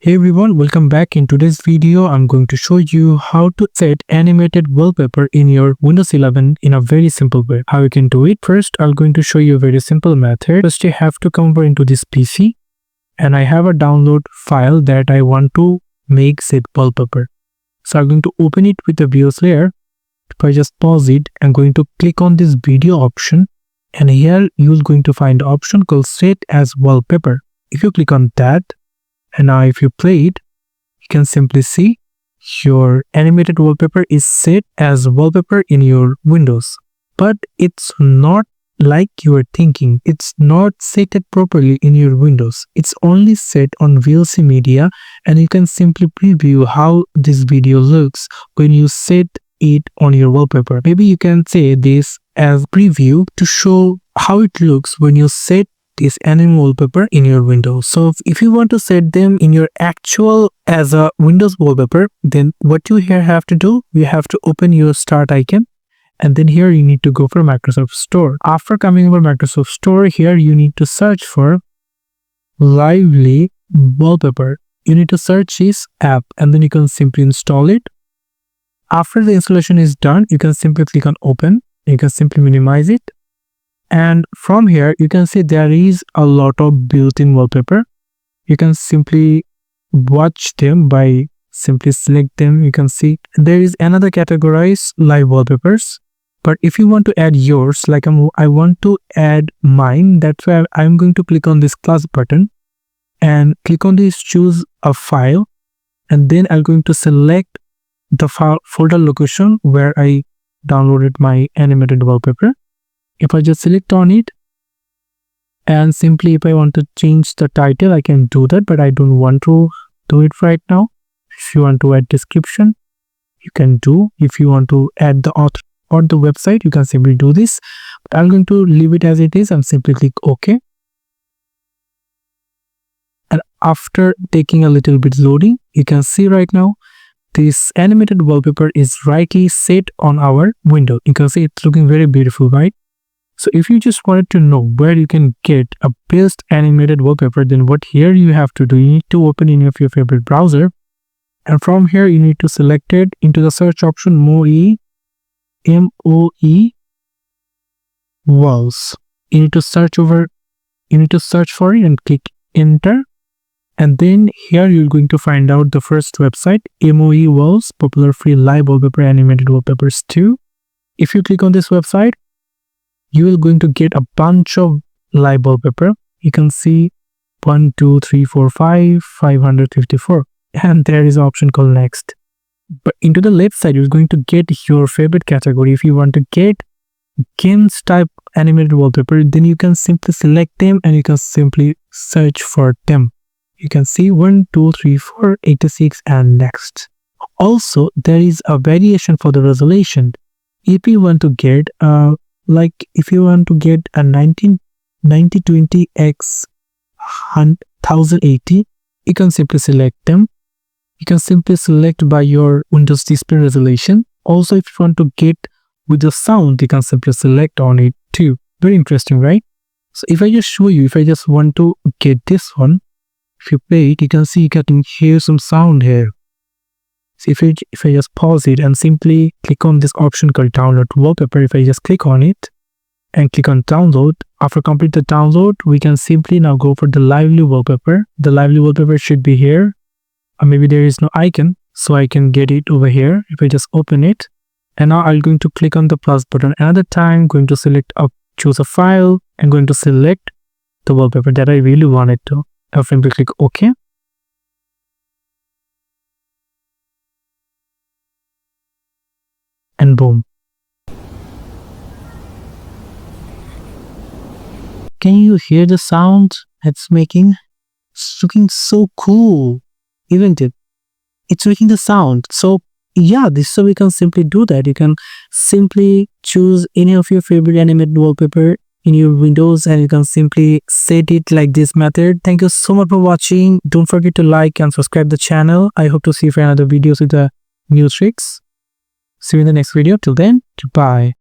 Hey everyone, welcome back. In today's video, I'm going to show you how to set animated wallpaper in your Windows 11 in a very simple way. How you can do it. First, I'm going to show you a very simple method. First, you have to come over into this PC and I have a download file that I want to make set wallpaper. So I'm going to open it with the BIOS layer. If I just pause it, I'm going to click on this video option and here you're going to find the option called set as wallpaper. If you click on that, and now if you play it, you can simply see your animated wallpaper is set as wallpaper in your Windows. But it's not like you are thinking. It's not set properly in your Windows. It's only set on VLC media, and you can simply preview how this video looks when you set it on your wallpaper. Maybe you can say this as preview to show how it looks when you set is anime wallpaper in your Windows. So if you want to set them in your actual as a Windows wallpaper, then what you here have to do, you have to open your start icon and then here you need to go for Microsoft Store. After coming over Microsoft Store, here you need to search for Lively Wallpaper. You need to search this app and then you can simply install it. After the installation is done, you can simply click on open. You can simply minimize it. And from here, you can see there is a lot of built-in wallpaper. You can simply watch them by simply select them. You can see there is another categorized live wallpapers. But if you want to add yours, like I want to add mine, that's why I'm going to click on this plus button and click on this choose a file. And then I'm going to select the file folder location where I downloaded my animated wallpaper. If I just select on it and simply if I want to change the title, I can do that, but I don't want to do it right now. If you want to add description, you can do. If you want to add the author or the website, you can simply do this. But I'm going to leave it as it is and simply click OK. And after taking a little bit loading, you can see right now this animated wallpaper is rightly set on our window. You can see it's looking very beautiful, right? So if you just wanted to know where you can get a best animated wallpaper, then what here you have to do, you need to open any of your favorite browser. And from here, you need to select it into the search option, MOE, M-O-E, walls. You need to search for it and click enter. And then here you're going to find out the first website, MOE walls, popular free live wallpaper animated wallpapers 2. If you click on this website, you will going to get a bunch of live wallpaper. You can see 1, 2, 3, 4, 5, 554. And there is an option called next. But into the left side, you're going to get your favorite category. If you want to get games type animated wallpaper, then you can simply select them and you can simply search for them. You can see 1, 2, 3, 4, 86 and next. Also, there is a variation for the resolution. If you want to get if you want to get a 1920x 1080, you can simply select them. You can simply select by your Windows display resolution. Also, if you want to get with the sound, you can simply select on it too. Very interesting, right? So if I just show you, if I just want to get this one, if you play it, you can see you can hear some sound here. So if I just pause it and simply click on this option called download wallpaper, if I just click on it and click on download, after complete the download, we can simply now go for the lively wallpaper. The lively wallpaper should be here, or maybe there is no icon, so I can get it over here. If I just open it, and now I'm going to click on the plus button another time, going to select choose a file, and going to select the wallpaper that I really wanted to. I'll simply click OK. And boom. Can you hear the sound it's making? It's looking so cool, isn't it? It's making the sound. So yeah, so we can simply do that. You can simply choose any of your favorite animated wallpaper in your Windows and you can simply set it like this method. Thank you so much for watching. Don't forget to like and subscribe the channel. I hope to see you for another videos with the new tricks. See you in the next video. Till then, goodbye.